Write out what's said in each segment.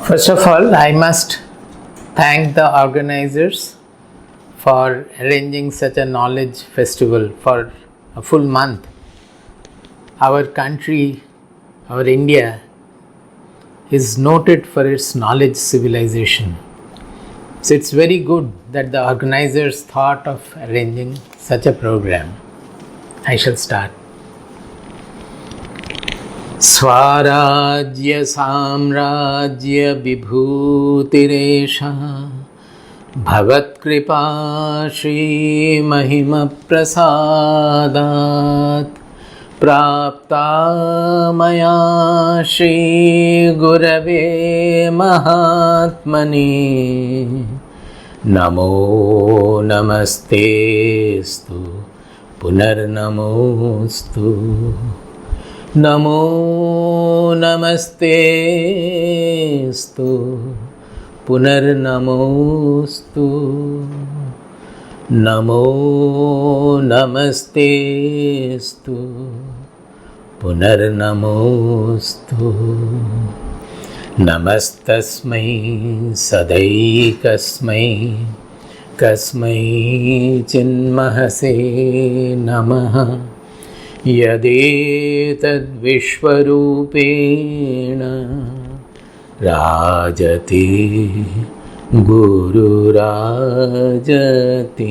First of all, I must thank the organizers for arranging such a knowledge festival for a full month. Our country, our India, is noted for its knowledge civilization. So it's very good that the organizers thought of arranging such a program. I shall start. Swarajya Samrajya Vibhutiresha Bhavat Kripa Shri Mahima Prasadat Prapta Maya Shri Gurave Mahatmane Namo Namastestu Punarnamostu Namo Namastestu Punarnamostu Namo Namastestu Punarnamostu Namastasmai Sadaikasmai Kasmai Chinmahase Namaha Yadetad Vishwarupena Rajati Guru Rajati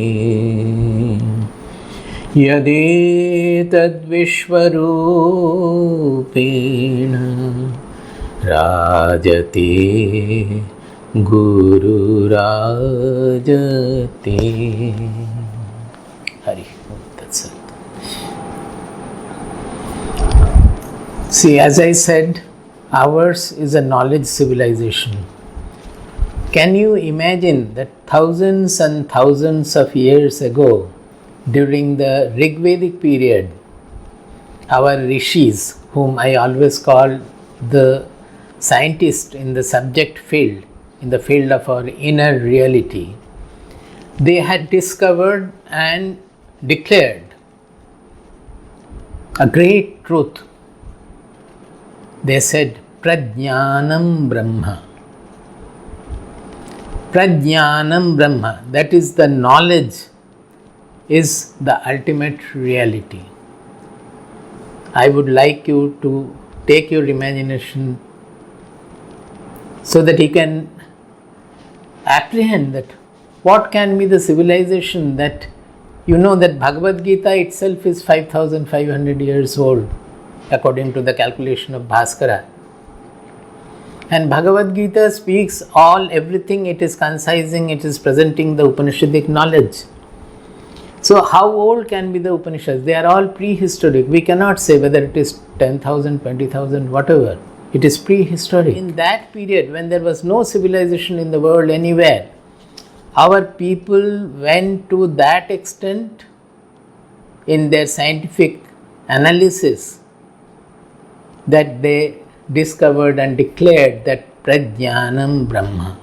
Yadetad Vishwarupena Rajati Guru Rajati. Hari. That's it. See, as I said, ours is a knowledge civilization. Can you imagine that thousands and thousands of years ago, during the Rigvedic period, our rishis, whom I always call the scientists in the subject field, in the field of our inner reality, they had discovered and declared a great truth. They said, Prajnanam Brahma. Prajnanam Brahma, that is the knowledge, is the ultimate reality. I would like you to take your imagination so that you can apprehend that what can be the civilization that you know that Bhagavad Gita itself is 5,500 years old according to the calculation of Bhaskara. And Bhagavad Gita speaks everything, it is concising, it is presenting the Upanishadic knowledge. So how old can be the Upanishads? They are all prehistoric. We cannot say whether it is 10,000, 20,000, whatever. It is prehistoric. In that period, when there was no civilization in the world anywhere, our people went to that extent in their scientific analysis that they discovered and declared that Prajnanam Brahma.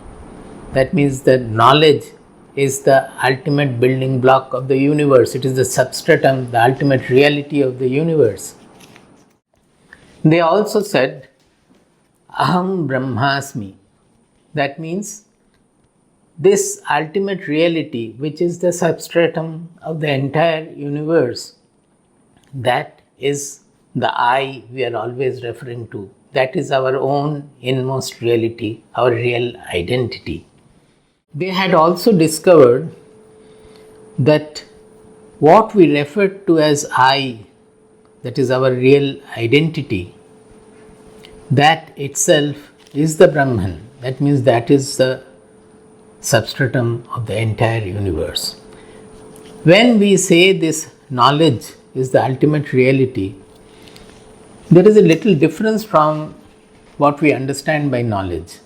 That means that knowledge is the ultimate building block of the universe. It is the substratum, the ultimate reality of the universe. They also said, Aham Brahmasmi. That means this ultimate reality, which is the substratum of the entire universe, that is the I we are always referring to. That is our own inmost reality, our real identity. They had also discovered that what we refer to as I, that is our real identity, that itself is the Brahman. That means that is the substratum of the entire universe. When we say this knowledge is the ultimate reality, there is a little difference from what we understand by knowledge.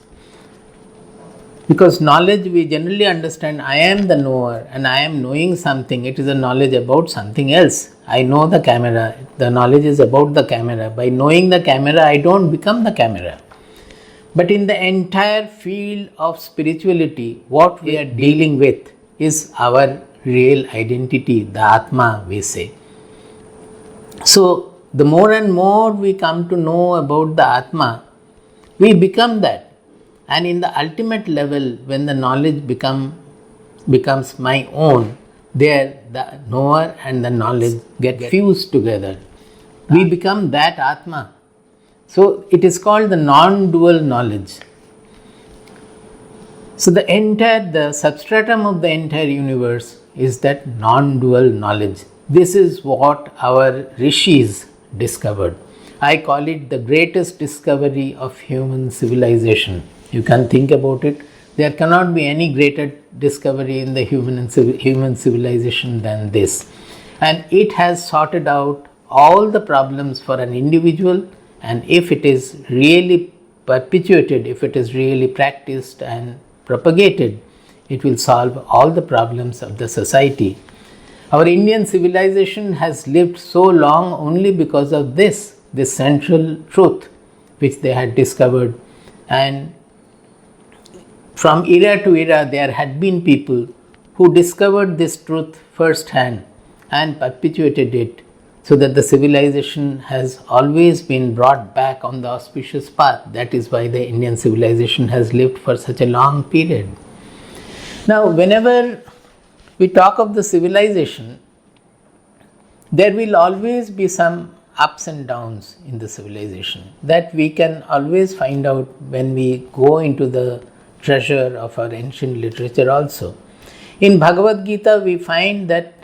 Because knowledge, we generally understand I am the knower and I am knowing something. It is a knowledge about something else. I know the camera. The knowledge is about the camera. By knowing the camera, I don't become the camera. But in the entire field of spirituality, what we are dealing with is our real identity, the Atma, we say. So, the more and more we come to know about the Atma, we become that. And in the ultimate level, when the knowledge becomes my own, there the knower and the knowledge get fused together. We become that Atma. So it is called the non-dual knowledge. So the substratum of the entire universe is that non-dual knowledge. This is what our rishis discovered. I call it the greatest discovery of human civilization. You can think about it. There cannot be any greater discovery in the human civilization than this. And it has sorted out all the problems for an individual, and if it is really perpetuated, if it is really practiced and propagated, it will solve all the problems of the society. Our Indian civilization has lived so long only because of this central truth which they had discovered. And from era to era, there had been people who discovered this truth firsthand and perpetuated it, so that the civilization has always been brought back on the auspicious path. That is why the Indian civilization has lived for such a long period. Now, whenever we talk of the civilization, there will always be some ups and downs in the civilization. That we can always find out when we go into the treasure of our ancient literature also. In Bhagavad Gita, we find that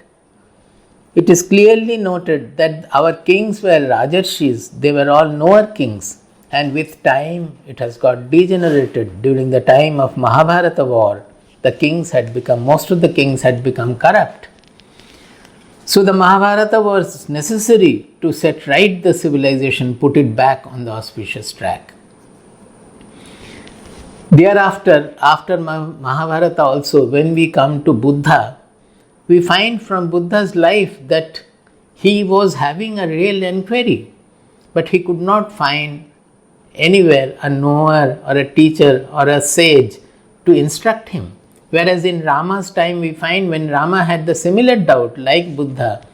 it is clearly noted that our kings were Rajarshis, they were all knower kings, and with time it has got degenerated. During the time of Mahabharata war, most of the kings had become corrupt. So the Mahabharata was necessary to set right the civilization, put it back on the auspicious track. Thereafter, after Mahabharata also, when we come to Buddha, we find from Buddha's life that he was having a real enquiry, but he could not find anywhere a knower or a teacher or a sage to instruct him. Whereas in Rama's time, we find when Rama had the similar doubt like Buddha,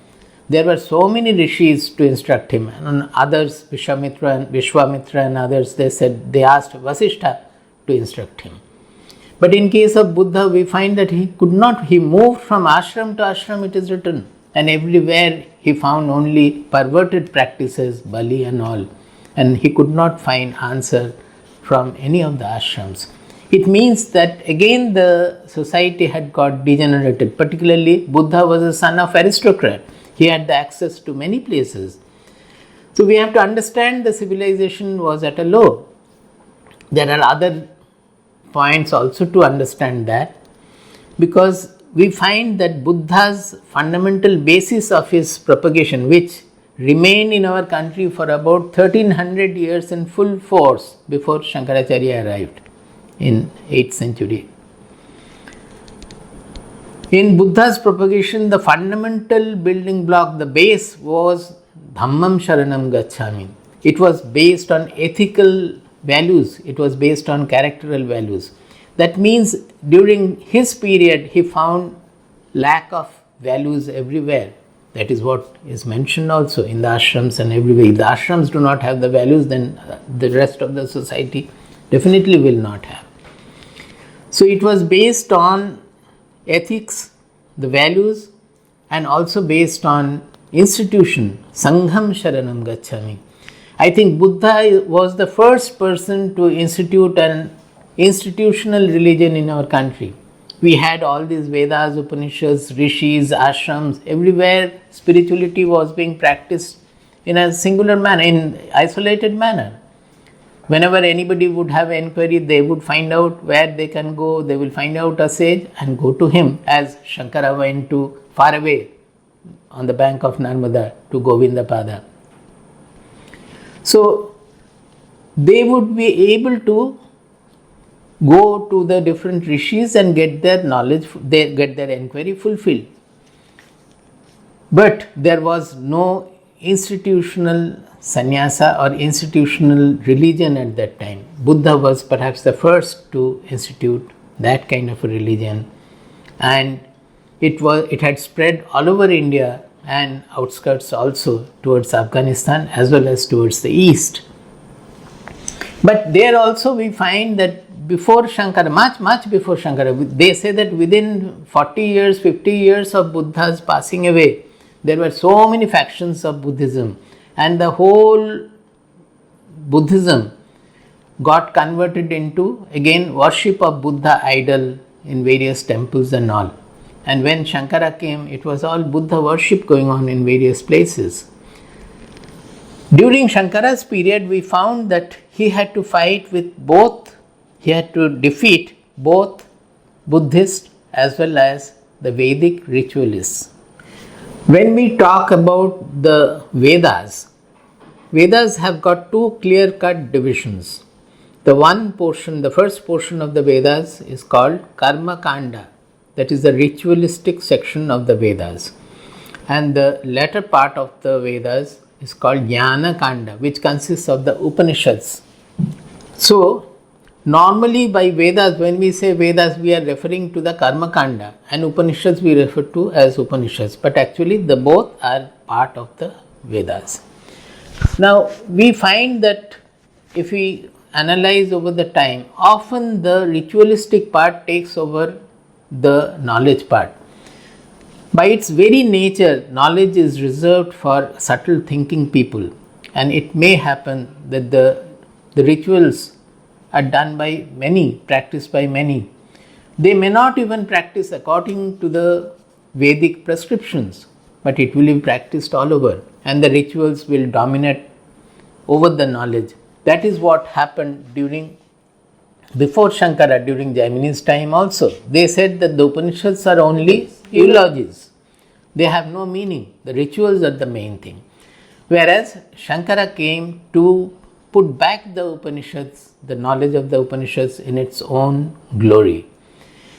there were so many rishis to instruct him, and others, Vishwamitra and others, they asked Vasishtha to instruct him. But in case of Buddha, we find that he could not. He moved from ashram to ashram, it is written, and everywhere he found only perverted practices, Bali and all, and he could not find answer from any of the ashrams. It means that again the society had got degenerated. Particularly, Buddha was a son of aristocrat. He had the access to many places. So we have to understand the civilization was at a low. There are other points also to understand that, because we find that Buddha's fundamental basis of his propagation, which remained in our country for about 1300 years in full force before Shankaracharya arrived in 8th century. In Buddha's propagation, the fundamental building block, the base, was Dhammam Sharanam Gacchami. It was based on ethical values, it was based on characteral values. That means during his period, he found lack of values everywhere. That is what is mentioned also in the ashrams and everywhere. If the ashrams do not have the values, then the rest of the society definitely will not have. So it was based on ethics, the values, and also based on institution, Sangham Sharanam Gacchami. I think Buddha was the first person to institute an institutional religion in our country. We had all these Vedas, Upanishads, Rishis, ashrams, everywhere spirituality was being practiced in a singular manner, in isolated manner. Whenever anybody would have enquiry, they would find out where they can go, they will find out a sage and go to him, as Shankara went to far away on the bank of Narmada to Govindapada. So they would be able to go to the different rishis and get their knowledge, they get their enquiry fulfilled. But there was no institutional sannyasa or institutional religion at that time. Buddha was perhaps the first to institute that kind of a religion, and it had spread all over India and outskirts also towards Afghanistan as well as towards the east. But there also we find that before Shankara, much before Shankara, they say that within 40 years, 50 years of Buddha's passing away, there were so many factions of Buddhism, and the whole Buddhism got converted into again worship of Buddha idol in various temples and all. And when Shankara came, it was all Buddha worship going on in various places. During Shankara's period, we found that he had to fight with both, he had to defeat both Buddhist as well as the Vedic ritualists. When we talk about the Vedas, Vedas have got two clear-cut divisions. The first portion of the Vedas is called Karma Kanda, that is the ritualistic section of the Vedas. And the latter part of the Vedas is called Jnana Kanda, which consists of the Upanishads. So, normally by Vedas, when we say Vedas, we are referring to the Karma Kanda, and Upanishads we refer to as Upanishads, but actually the both are part of the Vedas. Now, we find that if we analyze over the time, often the ritualistic part takes over the knowledge part. By its very nature, knowledge is reserved for subtle thinking people, and it may happen that the rituals are done by many, practiced by many. They may not even practice according to the Vedic prescriptions, but it will be practiced all over, and the rituals will dominate over the knowledge. That is what happened before Shankara, during Jaimini's time also. They said that the Upanishads are only eulogies. They have no meaning. The rituals are the main thing. Whereas Shankara came to put back the Upanishads, the knowledge of the Upanishads in its own glory.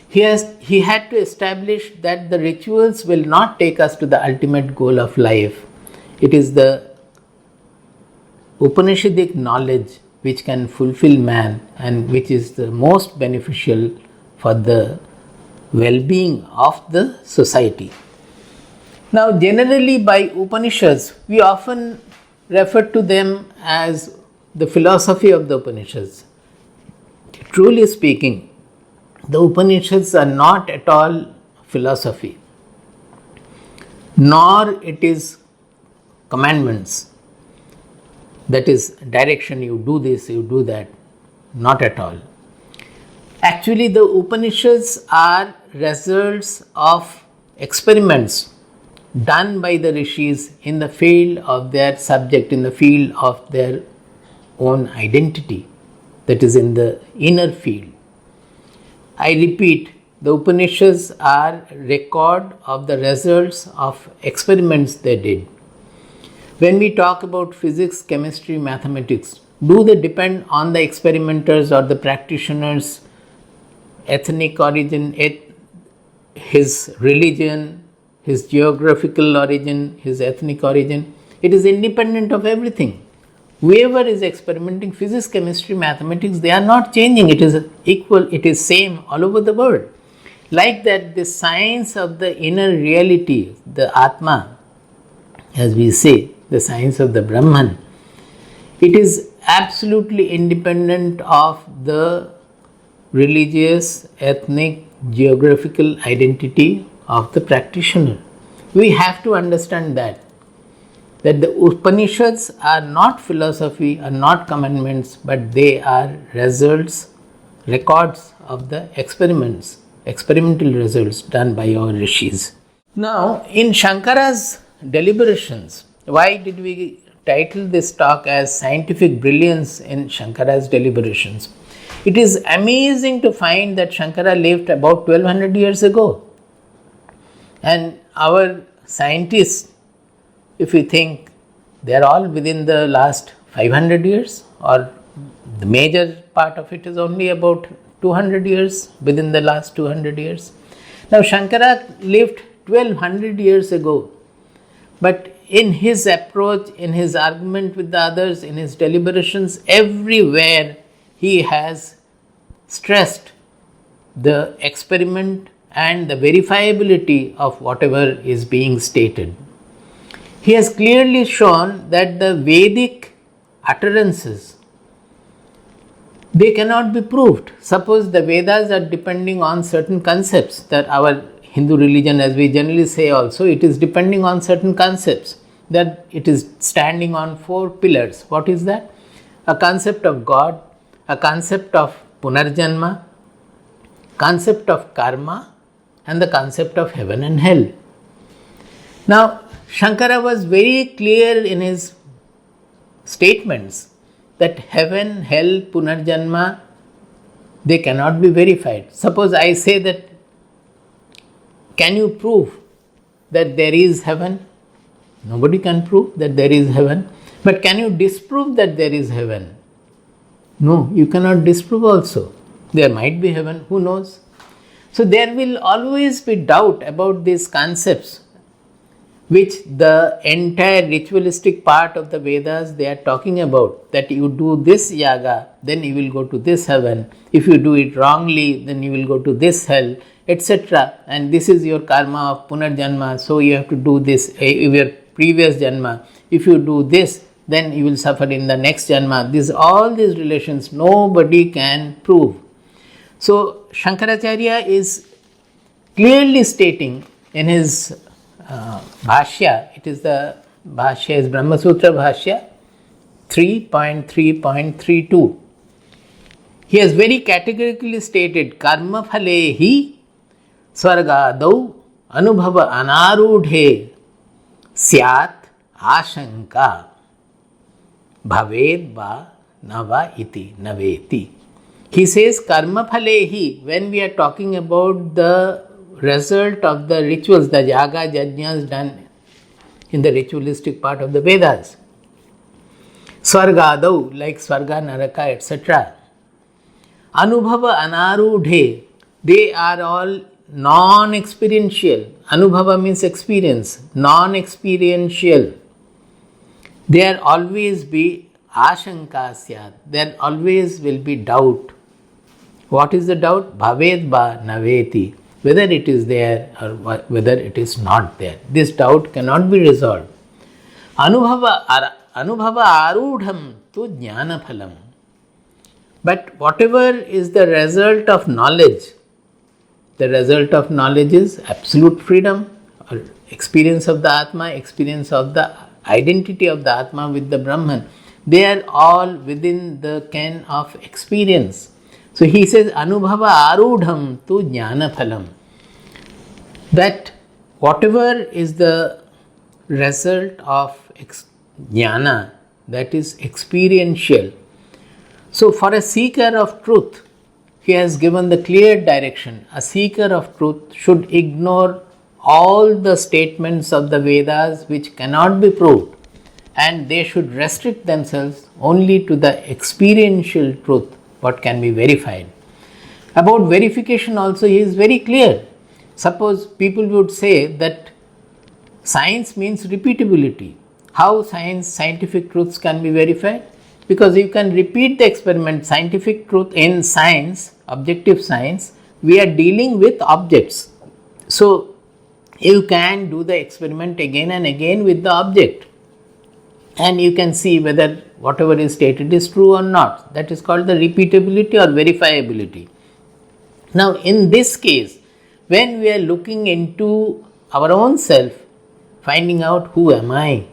He had to establish that the rituals will not take us to the ultimate goal of life. It is the Upanishadic knowledge which can fulfill man and which is the most beneficial for the well-being of the society. Now, generally by Upanishads, we often refer to them as the philosophy of the Upanishads. Truly speaking, the Upanishads are not at all philosophy, nor it is commandments. That is direction, you do this, you do that. Not at all. Actually, the Upanishads are results of experiments done by the rishis in the field of their subject, in the field of their own identity, that is in the inner field. I repeat, the Upanishads are record of the results of experiments they did. When we talk about physics, chemistry, mathematics, do they depend on the experimenters or the practitioners' ethnic origin, his religion, his geographical origin, his ethnic origin? It is independent of everything. Whoever is experimenting physics, chemistry, mathematics, they are not changing. It is equal, it is same all over the world. Like that, the science of the inner reality, the Atma, as we say, the science of the Brahman, it is absolutely independent of the religious, ethnic, geographical identity of the practitioner. We have to understand that the Upanishads are not philosophy, are not commandments, but they are results, records of the experiments, experimental results done by our rishis. Now, in Shankara's deliberations, why did we title this talk as Scientific Brilliance in Shankara's Deliberations? It is amazing to find that Shankara lived about 1200 years ago. And our scientists, if we think, they are all within the last 500 years, or the major part of it is only about 200 years, within the last 200 years. Now, Shankara lived 1200 years ago, but in his approach, in his argument with the others, in his deliberations, everywhere he has stressed the experiment and the verifiability of whatever is being stated. He has clearly shown that the Vedic utterances, they cannot be proved. Suppose the Vedas are depending on certain concepts, that our Hindu religion, as we generally say also, it is depending on certain concepts, that it is standing on 4 pillars. What is that? A concept of God, a concept of Punarjanma, concept of karma, and the concept of heaven and hell. Now, Shankara was very clear in his statements that heaven, hell, Punarjanma, they cannot be verified. Suppose I say that, can you prove that there is heaven? Nobody can prove that there is heaven. But can you disprove that there is heaven? No, you cannot disprove also. There might be heaven, who knows? So there will always be doubt about these concepts, which the entire ritualistic part of the Vedas, they are talking about, that you do this yaga, then you will go to this heaven. If you do it wrongly, then you will go to this hell, etc. And this is your karma of Punarjanma, so you have to do this your previous Janma. If you do this, then you will suffer in the next Janma. All these relations nobody can prove. So Shankaracharya is clearly stating in his Bhashya, it is the Bhashya is Brahma Sutra Bhashya 3.3.32. He has very categorically stated, Karma phale hi swargadau anubhava anarudhe syat ashanka bhaved va nava iti naveti. He says karma phale hi, when we are talking about the result of the rituals, the yaga, yajnas done in the ritualistic part of the Vedas. Swargadau, like Swarga, Naraka, etc. Anubhava anarudhe, they are all non-experiential. Anubhava means experience, non-experiential. There always be ashanka syat, there always will be doubt. What is the doubt? Bhaved ba naveti, whether it is there or whether it is not there. This doubt cannot be resolved. Anubhava arudham tu jnana phalam. But whatever is the result of knowledge, the result of knowledge is absolute freedom or experience of the Atma, experience of the identity of the Atma with the Brahman. They are all within the ken of experience. So he says, Anubhava arudham tu jnana phalam. That whatever is the result of jnana, that is experiential. So for a seeker of truth, he has given the clear direction. A seeker of truth should ignore all the statements of the Vedas which cannot be proved, and they should restrict themselves only to the experiential truth, what can be verified. About verification also he is very clear. Suppose people would say that science means repeatability. How scientific truths can be verified? Because you can repeat the experiment. Scientific truth in science, objective science, we are dealing with objects. So you can do the experiment again and again with the object, and you can see whether whatever is stated is true or not. That is called the repeatability or verifiability. Now in this case, when we are looking into our own self, finding out who am I,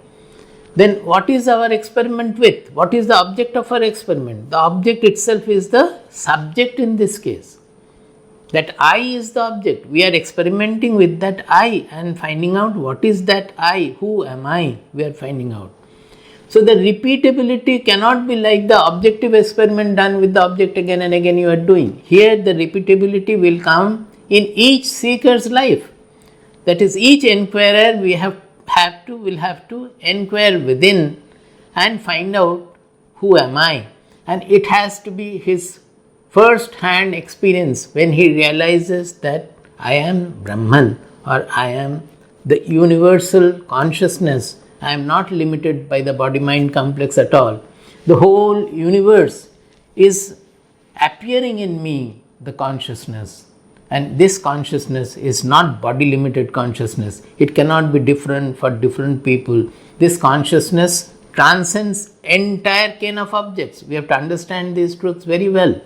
then what is our experiment with? What is the object of our experiment? The object itself is the subject in this case. That I is the object. We are experimenting with that I and finding out what is that I, who am I, we are finding out. So the repeatability cannot be like the objective experiment done with the object again and again you are doing. Here the repeatability will come in each seeker's life. That is, each inquirer will have to inquire within and find out who am I. And it has to be his first hand experience when he realizes that I am Brahman, or I am the universal consciousness. I am not limited by the body-mind complex at all. The whole universe is appearing in me, the consciousness. And this consciousness is not body-limited consciousness. It cannot be different for different people. This consciousness transcends entire chain of objects. We have to understand these truths very well.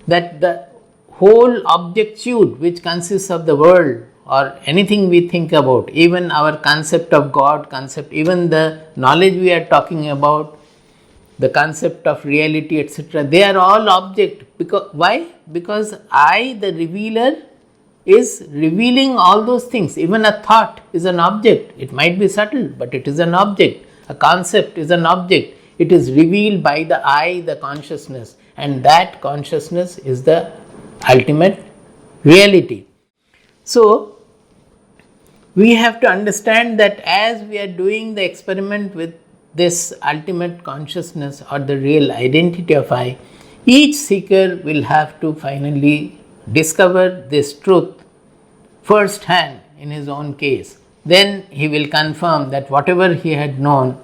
That the whole objectude which consists of the world or anything we think about, even our concept of God, even the knowledge we are talking about, the concept of reality, etc., they are all object. Why? Because I, the revealer, is revealing all those things. Even a thought is an object. It might be subtle, but it is an object. A concept is an object. It is revealed by the I, the consciousness, and that consciousness is the ultimate reality. So, we have to understand that as we are doing the experiment with this ultimate consciousness or the real identity of I, each seeker will have to finally discover this truth first hand in his own case. Then he will confirm that whatever he had known,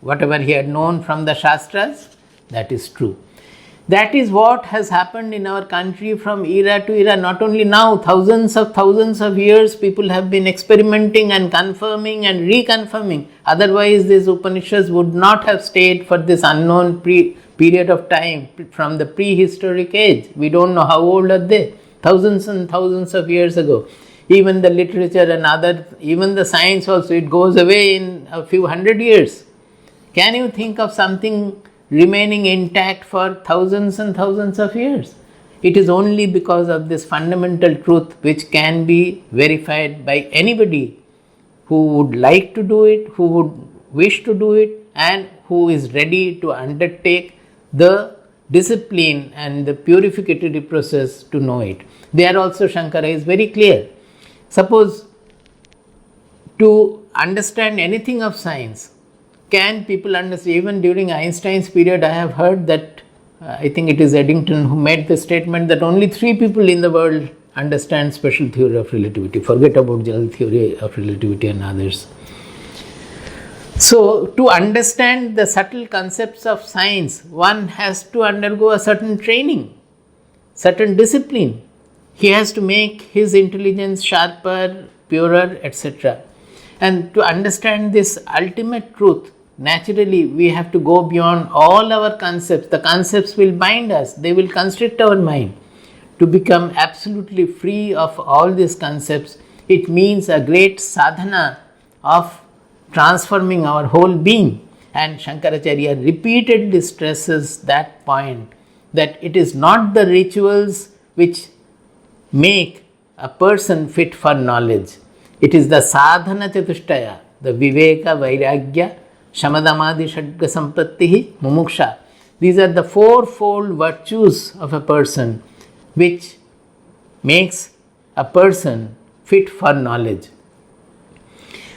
whatever he had known from the Shastras, that is true. That is what has happened in our country from era to era. Not only now, thousands of years people have been experimenting and confirming and reconfirming. Otherwise, these Upanishads would not have stayed for this unknown period of time from the prehistoric age. We don't know how old are they. Thousands and thousands of years ago. Even the literature and even the science also, it goes away in a few hundred years. Can you think of something remaining intact for thousands and thousands of years? It is only because of this fundamental truth which can be verified by anybody who would like to do it, who would wish to do it, and who is ready to undertake the discipline and the purificatory process to know it. There also Shankara is very clear. Suppose to understand anything of science, can people understand? Even during Einstein's period, I have heard that, I think it is Eddington who made the statement that only 3 people in the world understand special theory of relativity. Forget about general theory of relativity and others. So, to understand the subtle concepts of science, one has to undergo a certain training, certain discipline. He has to make his intelligence sharper, purer, etc. And to understand this ultimate truth, naturally we have to go beyond all our concepts. The concepts will bind us, they will constrict our mind. To become absolutely free of all these concepts, it means a great sadhana of transforming our whole being. And Shankaracharya repeatedly stresses that point, that it is not the rituals which make a person fit for knowledge. It is the sadhana chatushtaya, the viveka, vairagya, shamadamadi, shadga sampattihi, mumuksha. These are the 4-fold virtues of a person which makes a person fit for knowledge.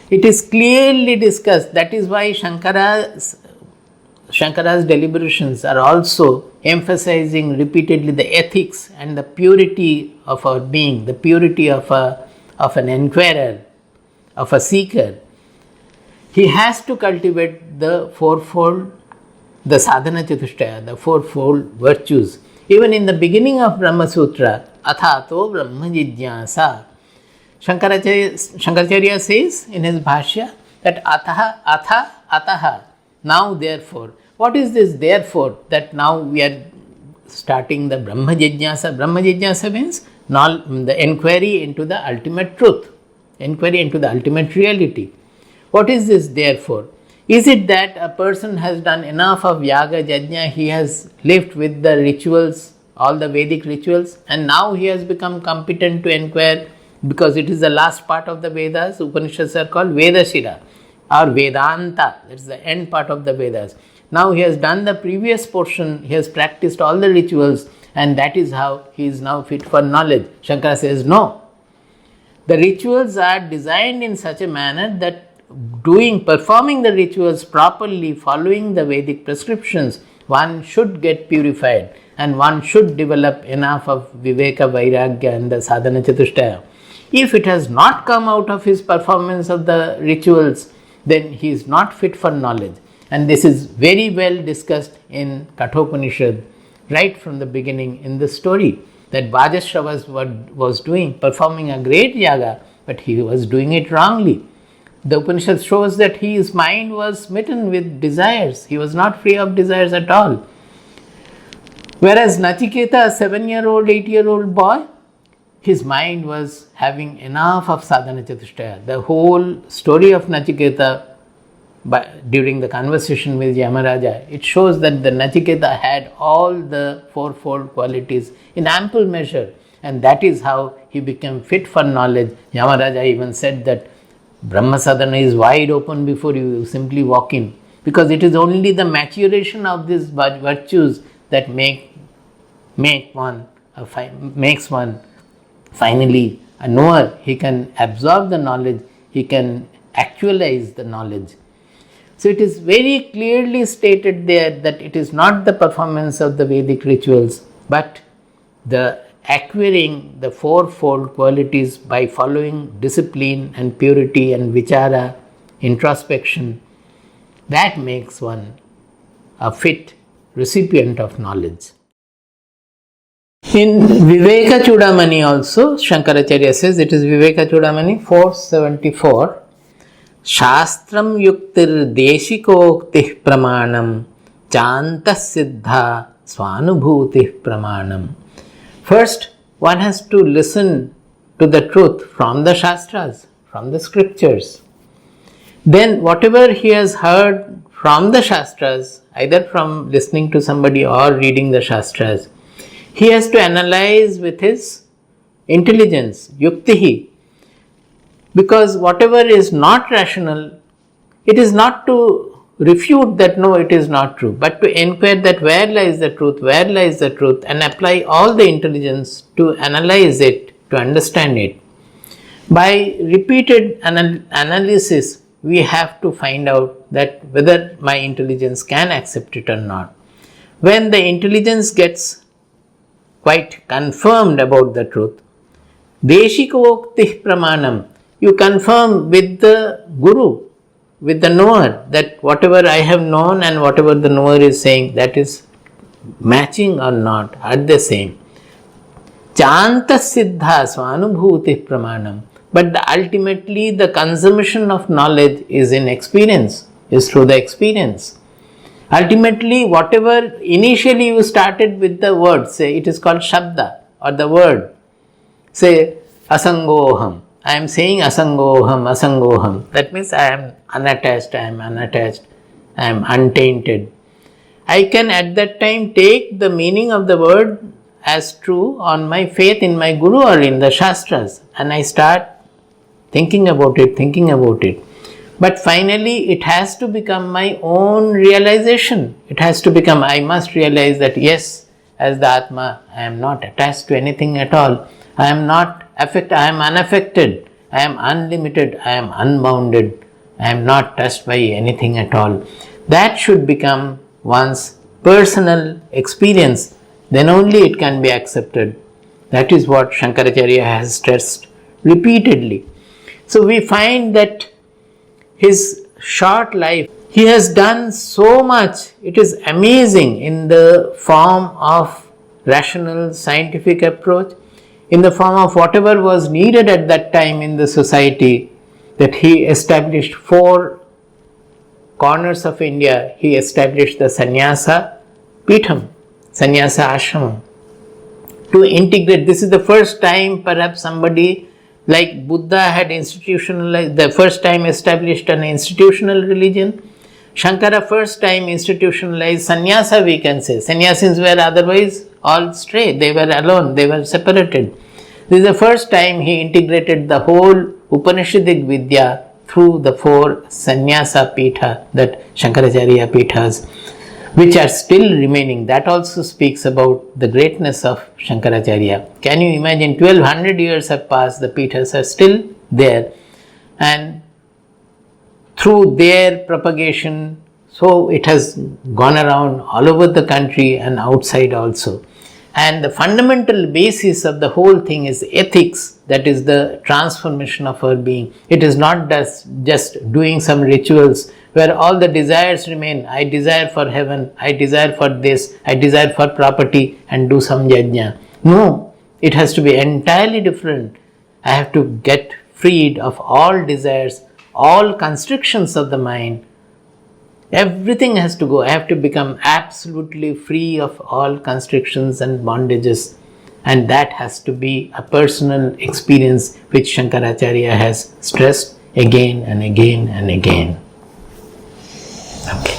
It is clearly discussed. That is why Shankara's deliberations are also emphasizing repeatedly the ethics and the purity of our being, the purity of an inquirer, of a seeker. He has to cultivate the 4-fold, the sadhana chatushtaya, the 4-fold virtues. Even in the beginning of Brahma Sutra, athato brahma jijnasa, Shankaracharya says in his bhashya that ataha, now therefore. What is this therefore that now we are starting the Brahma Jijnasa? Brahma Jijnasa means the inquiry into the ultimate truth, inquiry into the ultimate reality. What is this therefore? Is it that a person has done enough of yaga, jajna, he has lived with the rituals, all the Vedic rituals, and now he has become competent to inquire, because it is the last part of the Vedas. Upanishads are called Vedashira or Vedanta, that is the end part of the Vedas. Now he has done the previous portion, he has practiced all the rituals, and that is how he is now fit for knowledge. Shankara says no. The rituals are designed in such a manner that performing the rituals properly, following the Vedic prescriptions, one should get purified and one should develop enough of viveka, vairagya and the sadhana chatushtaya. If it has not come out of his performance of the rituals, then he is not fit for knowledge. And this is very well discussed in Kathopanishad right from the beginning in the story, that Vajashrava was doing, performing a great yaga, but he was doing it wrongly. The Upanishad shows that his mind was smitten with desires. He was not free of desires at all. Whereas Nachiketa, a 7-year-old, 8-year-old boy, his mind was having enough of sadhana chatushtaya. The whole story of Nachiketa, during the conversation with Yamaraja, it shows that the Nachiketa had all the fourfold qualities in ample measure, and that is how he became fit for knowledge. Yamaraja even said that Brahma sadhana is wide open before you simply walk in, because it is only the maturation of these virtues that makes one finally a knower. He can absorb the knowledge, he can actualize the knowledge. So it is very clearly stated there that it is not the performance of the Vedic rituals, but the acquiring the fourfold qualities by following discipline and purity and vichara, introspection, that makes one a fit recipient of knowledge. In Viveka Chudamani also, Shankaracharya says, it is Viveka Chudamani 474, Shastram yuktir deshikoktih pramanam chantas siddha swanubhutih pramanam. First, one has to listen to the truth from the Shastras, from the scriptures. Then whatever he has heard from the Shastras, either from listening to somebody or reading the Shastras, he has to analyze with his intelligence, yuktihi. Because whatever is not rational, it is not to refute that no, it is not true, but to inquire that where lies the truth, and apply all the intelligence to analyze it, to understand it. By repeated analysis, we have to find out that whether my intelligence can accept it or not. When the intelligence gets quite confirmed about the truth, Deshikoktih Pramanam, you confirm with the Guru, with the knower, that whatever I have known and whatever the knower is saying, that is matching or not, are the same. Chantas siddha swanubhutih pramanam. But ultimately the consummation of knowledge is in experience, is through the experience. Ultimately, whatever initially you started with the word, say it is called Shabda or the word, say Asangoham. I am saying Asangoham. That means I am unattached, I am untainted. I can at that time take the meaning of the word as true on my faith in my Guru or in the Shastras, and I start thinking about it. But finally, it has to become my own realization. It has to become, I must realize that yes, as the Atma, I am not attached to anything at all. I am not affected, I am unaffected, I am unlimited, I am unbounded, I am not touched by anything at all. That should become one's personal experience. Then only it can be accepted. That is what Shankaracharya has stressed repeatedly. So we find that his short life, he has done so much. It is amazing in the form of rational scientific approach, in the form of whatever was needed at that time in the society, that he established 4 corners of India. He established the Sannyasa Pitham, Sannyasa Ashramam, to integrate. This is the first time perhaps somebody like Buddha had institutionalized, the first time established an institutional religion. Shankara first time institutionalized sannyasa, we can say. Sannyasins were otherwise all stray, they were alone, they were separated. This is the first time he integrated the whole Upanishadic Vidya through the 4 sannyasa pitha, that Shankaracharya pithas, which are still remaining. That also speaks about the greatness of Shankaracharya. Can you imagine, 1200 years have passed, the pithas are still there, and through their propagation, so it has gone around all over the country and outside also. And the fundamental basis of the whole thing is ethics, that is the transformation of our being. It is not just doing some rituals where all the desires remain. I desire for heaven, I desire for this, I desire for property, and do some yajna. No, it has to be entirely different. I have to get freed of all desires, all constrictions of the mind. Everything has to go. I have to become absolutely free of all constrictions and bondages. And that has to be a personal experience which Shankaracharya has stressed again and again and again. Okay.